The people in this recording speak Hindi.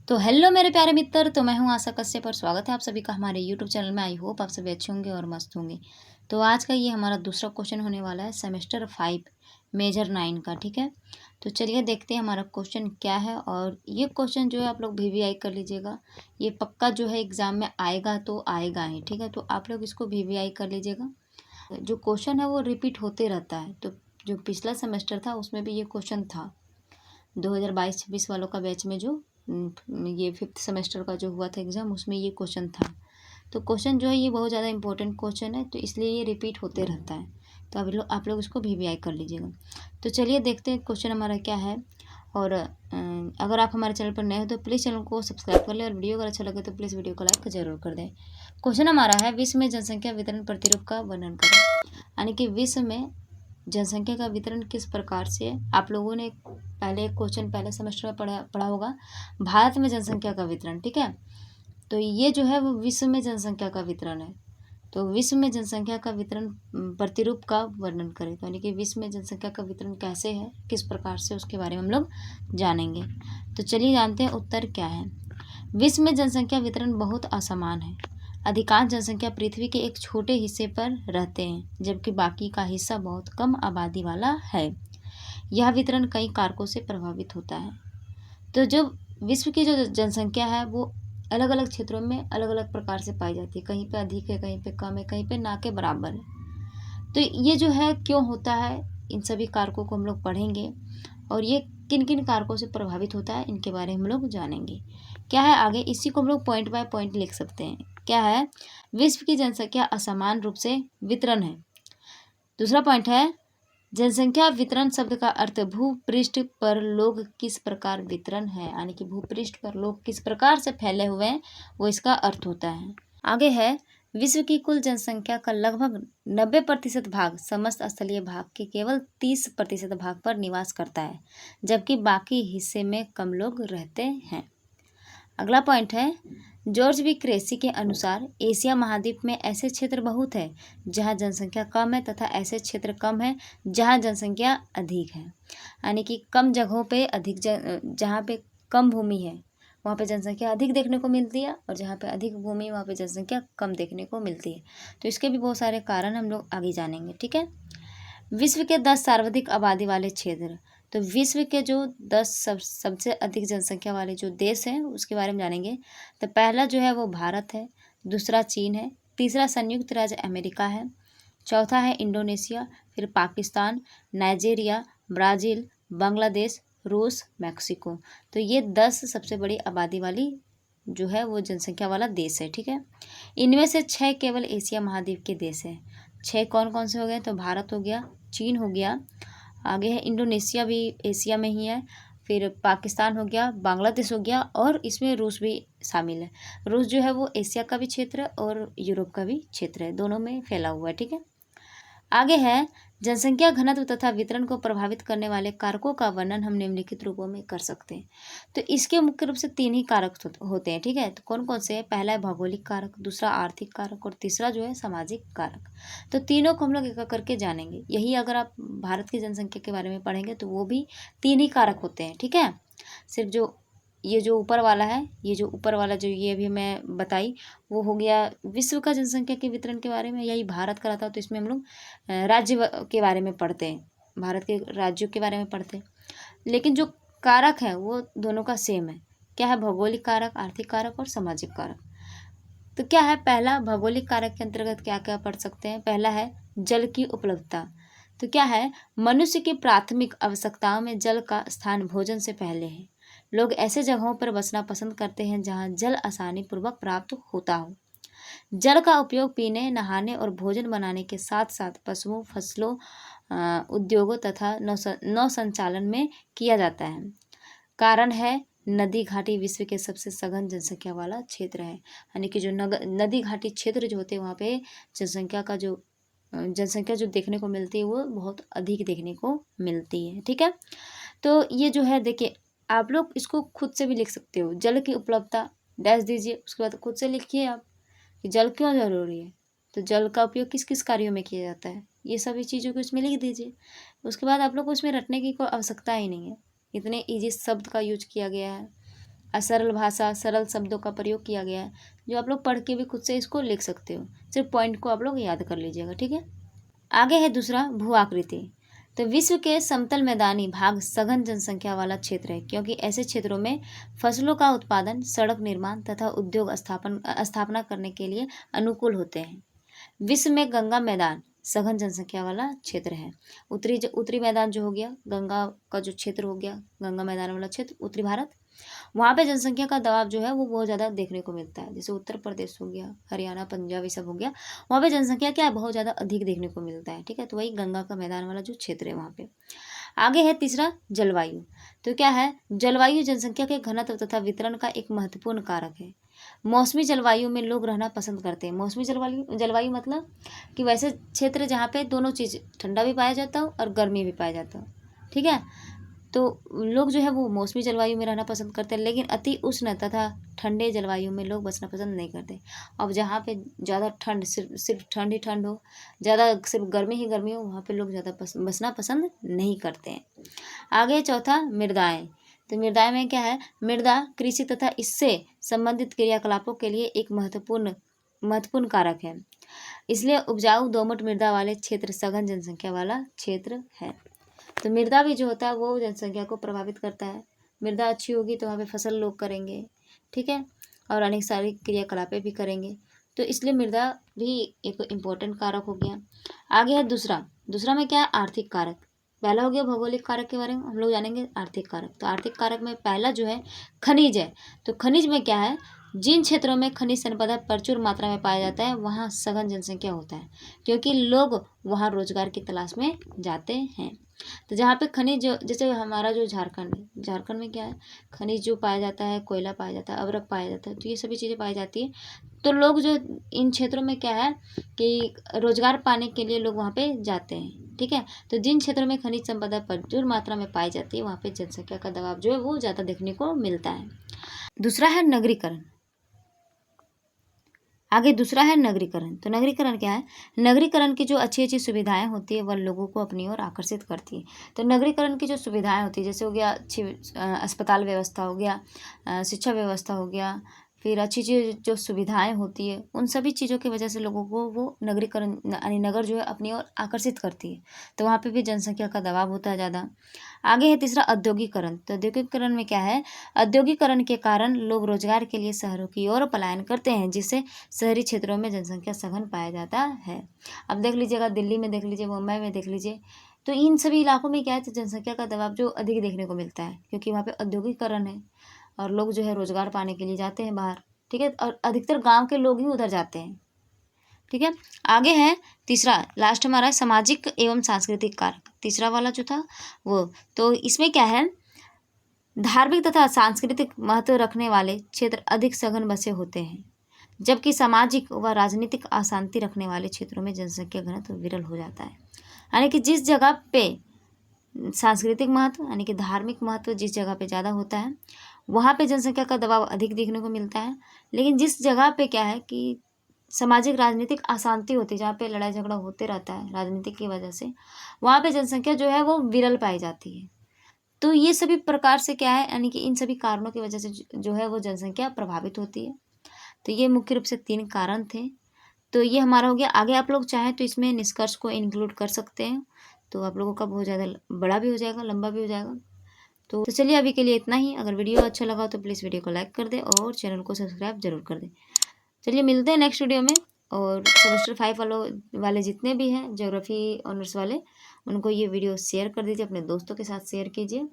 तो हेलो मेरे प्यारे मित्र, तो मैं हूँ आशा कश्यप और स्वागत है आप सभी का हमारे यूट्यूब चैनल में। आई होप आप सभी अच्छे होंगे और मस्त होंगे। तो आज का ये हमारा दूसरा क्वेश्चन होने वाला है सेमेस्टर 5 मेजर 9 का। ठीक है, तो चलिए देखते हैं हमारा क्वेश्चन क्या है। और ये क्वेश्चन जो है आप लोग वीवीआई कर लीजिएगा, ये पक्का जो है एग्ज़ाम में आएगा तो आएगा ही। ठीक है, तो आप लोग इसको वीवीआई कर लीजिएगा। जो क्वेश्चन है वो रिपीट होते रहता है, तो जो पिछला सेमेस्टर था उसमें भी ये क्वेश्चन था। 2022-26 वालों का बैच में जो ये 5th सेमेस्टर का जो हुआ था एग्ज़ाम, उसमें ये क्वेश्चन था। तो क्वेश्चन जो है ये बहुत ज़्यादा इंपॉर्टेंट क्वेश्चन है, तो इसलिए ये रिपीट होते रहता है। तो आप लोग इसको वीवीआई कर लीजिएगा। तो चलिए देखते हैं क्वेश्चन हमारा क्या है। और अगर आप हमारे चैनल पर नए हो तो प्लीज़ चैनल को सब्सक्राइब कर लें, और वीडियो अगर अच्छा लगे तो प्लीज़ वीडियो को लाइक ज़रूर कर दें। क्वेश्चन हमारा है, विश्व में जनसंख्या वितरण प्रतिरूप का वर्णन करें। यानी कि विश्व में जनसंख्या का वितरण किस प्रकार से है। आप लोगों ने पहले एक क्वेश्चन पहले सेमेस्टर में पढ़ा होगा, भारत में जनसंख्या का वितरण। ठीक है, तो ये जो है वो विश्व में जनसंख्या का वितरण है। तो विश्व में जनसंख्या का वितरण प्रतिरूप का वर्णन करें। तो यानी कि विश्व में जनसंख्या का वितरण कैसे है, किस प्रकार से, उसके बारे में हम लोग जानेंगे। तो चलिए जानते हैं उत्तर क्या है। विश्व में जनसंख्या वितरण बहुत असमान है। अधिकांश जनसंख्या पृथ्वी के एक छोटे हिस्से पर रहते हैं, जबकि बाकी का हिस्सा बहुत कम आबादी वाला है। यह वितरण कई कारकों से प्रभावित होता है। तो जो विश्व की जो जनसंख्या है वो अलग अलग क्षेत्रों में अलग अलग प्रकार से पाई जाती है। कहीं पे अधिक है, कहीं पे कम है, कहीं पे ना के बराबर है। तो ये जो है क्यों होता है, इन सभी कारकों को हम लोग पढ़ेंगे, और ये किन किन कारकों से प्रभावित होता है इनके बारे में हम लोग जानेंगे। क्या है आगे, इसी को हम लोग पॉइंट बाय पॉइंट लिख सकते हैं। क्या है, विश्व की जनसंख्या असमान रूप से वितरण है। दूसरा पॉइंट है, जनसंख्या वितरण शब्द का अर्थ भूपृष्ठ पर लोग किस प्रकार वितरण है, यानी कि भूपृष्ठ पर लोग किस प्रकार से फैले हुए हैं, वो इसका अर्थ होता है। आगे है, विश्व की कुल जनसंख्या का लगभग 90% भाग समस्त स्थलीय भाग के केवल 30% भाग पर निवास करता है, जबकि बाकी हिस्से में कम लोग रहते हैं। अगला पॉइंट है, जॉर्ज बी क्रेसी के अनुसार एशिया महाद्वीप में ऐसे क्षेत्र बहुत है जहां जनसंख्या कम है, तथा ऐसे क्षेत्र कम है जहां जनसंख्या अधिक है। यानी कि कम जगहों पे अधिक जहां पे कम भूमि है वहाँ पे जनसंख्या अधिक देखने को मिलती है, और जहाँ पे अधिक भूमि वहाँ पे जनसंख्या कम देखने को मिलती है। तो इसके भी बहुत सारे कारण हम लोग आगे जानेंगे। ठीक है, विश्व के 10 सर्वाधिक आबादी वाले क्षेत्र। तो विश्व के जो 10 सबसे अधिक जनसंख्या वाले जो देश हैं उसके बारे में जानेंगे। तो पहला जो है वो भारत है, दूसरा चीन है, तीसरा संयुक्त राज्य अमेरिका है, चौथा है इंडोनेशिया, फिर पाकिस्तान, नाइजीरिया, ब्राज़ील, बांग्लादेश, रूस, मैक्सिको। तो ये 10 सबसे बड़ी आबादी वाली जो है वो जनसंख्या वाला देश है। ठीक है, इनमें से 6 केवल एशिया महाद्वीप के देश हैं। 6 कौन कौन से हो गए, तो भारत हो गया, चीन हो गया, आगे है इंडोनेशिया भी एशिया में ही है, फिर पाकिस्तान हो गया, बांग्लादेश हो गया, और इसमें रूस भी शामिल है। रूस जो है वो एशिया का भी क्षेत्र है और यूरोप का भी क्षेत्र है, दोनों में फैला हुआ है। ठीक है, आगे है, जनसंख्या घनत्व तथा वितरण को प्रभावित करने वाले कारकों का वर्णन हम निम्नलिखित रूपों में कर सकते हैं। तो इसके मुख्य रूप से 3 ही कारक होते हैं। ठीक है, तो कौन कौन से हैं, पहला है भौगोलिक कारक, दूसरा आर्थिक कारक, और तीसरा जो है सामाजिक कारक। तो तीनों को हम लोग एक एक करके जानेंगे। यही अगर आप भारत की जनसंख्या के बारे में पढ़ेंगे तो वो भी 3 ही कारक होते हैं। ठीक है, सिर्फ जो ये जो ऊपर वाला है, ये जो ऊपर वाला जो ये अभी मैं बताई वो हो गया विश्व का जनसंख्या के वितरण के बारे में, यही भारत का रहता। तो इसमें हम लोग राज्य के बारे में पढ़ते हैं, भारत के राज्यों के बारे में पढ़ते हैं। लेकिन जो कारक है वो दोनों का सेम है। क्या है, भौगोलिक कारक, आर्थिक कारक और सामाजिक कारक। तो क्या है, पहला भौगोलिक कारक के अंतर्गत क्या क्या पढ़ सकते हैं। पहला है जल की उपलब्धता। तो क्या है, मनुष्य की प्राथमिक आवश्यकताओं में जल का स्थान भोजन से पहले है। लोग ऐसे जगहों पर बसना पसंद करते हैं जहां जल आसानी पूर्वक प्राप्त होता हो। जल का उपयोग पीने, नहाने और भोजन बनाने के साथ साथ पशुओं, फसलों, उद्योगों तथा नौ संचालन में किया जाता है। कारण है, नदी घाटी विश्व के सबसे सघन जनसंख्या वाला क्षेत्र है। यानी कि जो नदी घाटी क्षेत्र जो होते हैं वहाँ पे जनसंख्या जो देखने को मिलती है वो बहुत अधिक देखने को मिलती है। ठीक है, तो ये जो है देखिए, आप लोग इसको खुद से भी लिख सकते हो। जल की उपलब्धता डैश दीजिए, उसके बाद खुद से लिखिए आप कि जल क्यों जरूरी है, तो जल का उपयोग किस किस कार्यों में किया जाता है, ये सभी चीज़ों को इसमें लिख दीजिए। उसके बाद आप लोग को इसमें रटने की कोई आवश्यकता ही नहीं है, इतने ईजी शब्द का यूज किया गया है। असरल भाषा, सरल शब्दों का प्रयोग किया गया है, जो आप लोग पढ़ के भी खुद से इसको लिख सकते हो। सिर्फ पॉइंट को आप लोग याद कर लीजिएगा, ठीक है। आगे है दूसरा, भू आकृति। तो विश्व के समतल मैदानी भाग सघन जनसंख्या वाला क्षेत्र है, क्योंकि ऐसे क्षेत्रों में फसलों का उत्पादन, सड़क निर्माण तथा उद्योग स्थापना करने के लिए अनुकूल होते हैं। विश्व में गंगा मैदान सघन जनसंख्या वाला क्षेत्र है। उत्तरी मैदान जो हो गया, गंगा का जो क्षेत्र हो गया, गंगा मैदान वाला क्षेत्र, उत्तरी भारत, वहाँ पे जनसंख्या का दबाव जो है वो बहुत ज़्यादा देखने को मिलता है। जैसे उत्तर प्रदेश हो गया, हरियाणा, पंजाब, ये सब हो गया, वहाँ पे जनसंख्या क्या है, बहुत ज़्यादा अधिक देखने को मिलता है, ठीक है। तो वही गंगा का मैदान वाला जो क्षेत्र है वहाँ पे। आगे है तीसरा, जलवायु। तो क्या है, जलवायु जनसंख्या के घनत्व तथा वितरण का एक महत्वपूर्ण कारक है। मौसमी जलवायु में लोग रहना पसंद करते हैं। मौसमी जलवायु मतलब कि वैसे क्षेत्र जहाँ पे दोनों चीज़, ठंडा भी पाया जाता हो और गर्मी भी पाया जाता हो, ठीक है। तो लोग जो है वो मौसमी जलवायु में रहना पसंद करते हैं, लेकिन अति उष्ण तथा ठंडे जलवायु में लोग बसना पसंद नहीं करते। अब जहाँ पे ज़्यादा ठंड, सिर्फ ठंड ही ठंड हो, ज़्यादा सिर्फ गर्मी ही गर्मी हो, वहाँ पे लोग ज़्यादा बसना पसंद नहीं करते हैं। आगे चौथा, मृदाएँ। तो मृदाएँ में क्या है, मृदा कृषि तथा इससे संबंधित क्रियाकलापों के लिए एक महत्वपूर्ण कारक है। इसलिए उपजाऊ दोमट मृदा वाले क्षेत्र सघन जनसंख्या वाला क्षेत्र है। तो मृदा भी जो होता है वो जनसंख्या को प्रभावित करता है। मृदा अच्छी होगी तो वहाँ पे फसल लोग करेंगे, ठीक है, और अनेक सारी क्रियाकलापें भी करेंगे। तो इसलिए मृदा भी एक इम्पोर्टेंट कारक हो गया। आगे है दूसरा में क्या है, आर्थिक कारक। पहला हो गया भौगोलिक कारक के बारे में, हम लोग जानेंगे आर्थिक कारक। तो आर्थिक कारक में पहला जो है खनिज है। तो खनिज में क्या है, जिन क्षेत्रों में खनिज संपदा प्रचुर मात्रा में पाया जाता है वहाँ सघन जनसंख्या होता है, क्योंकि लोग वहाँ रोजगार की तलाश में जाते हैं। तो जहाँ पे खनिज, जैसे हमारा जो झारखंड है, झारखंड में क्या है, खनिज जो पाया जाता है, कोयला पाया जाता है, अवरक पाया जाता है, तो ये सभी चीज़ें पाई जाती है। तो लोग जो इन क्षेत्रों में क्या है कि रोजगार पाने के लिए लोग वहाँ पे जाते हैं, ठीक है। तो जिन क्षेत्रों में खनिज संपदा प्रचुर मात्रा में पाई जाती है वहाँ पे जनसंख्या का दबाव जो है वो ज़्यादा देखने को मिलता है। दूसरा है नगरीकरण। आगे दूसरा है नगरीकरण। तो नगरीकरण क्या है, नगरीकरण की जो अच्छी अच्छी सुविधाएं होती है वह लोगों को अपनी ओर आकर्षित करती है। तो नगरीकरण की जो सुविधाएं होती है, जैसे हो गया अच्छी अस्पताल व्यवस्था हो गया, शिक्षा व्यवस्था हो गया, फिर अच्छी चीज़ जो सुविधाएं होती है, उन सभी चीज़ों की वजह से लोगों को वो नगरीकरण यानी नगर जो है अपनी ओर आकर्षित करती है। तो वहाँ पे भी जनसंख्या का दबाव होता है ज़्यादा। आगे है तीसरा, औद्योगिकरण। तो औद्योगिकरण में क्या है, औद्योगिकरण के कारण लोग रोजगार के लिए शहरों की ओर पलायन करते हैं, जिससे शहरी क्षेत्रों में जनसंख्या सघन पाया जाता है। अब देख लीजिएगा, दिल्ली में देख लीजिए, मुंबई में देख लीजिए, तो इन सभी इलाकों में क्या है, तो जनसंख्या का दबाव जो अधिक देखने को मिलता है, क्योंकि वहाँ पे औद्योगिकरण है और लोग जो है रोजगार पाने के लिए जाते हैं बाहर, ठीक है। और अधिकतर गाँव के लोग ही उधर जाते हैं, ठीक है। आगे है तीसरा, लास्ट हमारा है सामाजिक एवं सांस्कृतिक कारक। तीसरा वाला जो था वो, तो इसमें क्या है, धार्मिक तथा सांस्कृतिक महत्व रखने वाले क्षेत्र अधिक सघन बसे होते हैं, जबकि सामाजिक व राजनीतिक अशांति रखने वाले क्षेत्रों में जनसंख्या घनत्व विरल हो जाता है। यानी कि जिस जगह पे सांस्कृतिक महत्व यानी कि धार्मिक महत्व जिस जगह पे ज़्यादा होता है वहाँ पे जनसंख्या का दबाव अधिक देखने को मिलता है, लेकिन जिस जगह पे क्या है कि सामाजिक राजनीतिक अशांति होती है, जहाँ पे लड़ाई झगड़ा होते रहता है राजनीतिक की वजह से, वहाँ पे जनसंख्या जो है वो विरल पाई जाती है। तो ये सभी प्रकार से क्या है, यानी कि इन सभी कारणों की वजह से जो है वो जनसंख्या प्रभावित होती है। तो ये मुख्य रूप से 3 कारण थे। तो ये हमारा हो गया। आगे आप लोग चाहें तो इसमें निष्कर्ष को इंक्लूड कर सकते हैं, तो आप लोगों का बहुत ज़्यादा बड़ा भी हो जाएगा, लंबा भी हो जाएगा। तो चलिए अभी के लिए इतना ही। अगर वीडियो अच्छा लगा तो प्लीज़ वीडियो को लाइक कर दें और चैनल को सब्सक्राइब जरूर कर दें। चलिए मिलते हैं नेक्स्ट वीडियो में। और सेमेस्टर 5 वाले जितने भी हैं ज्योग्राफी ऑनर्स वाले, उनको ये वीडियो शेयर कर दीजिए, अपने दोस्तों के साथ शेयर कीजिए।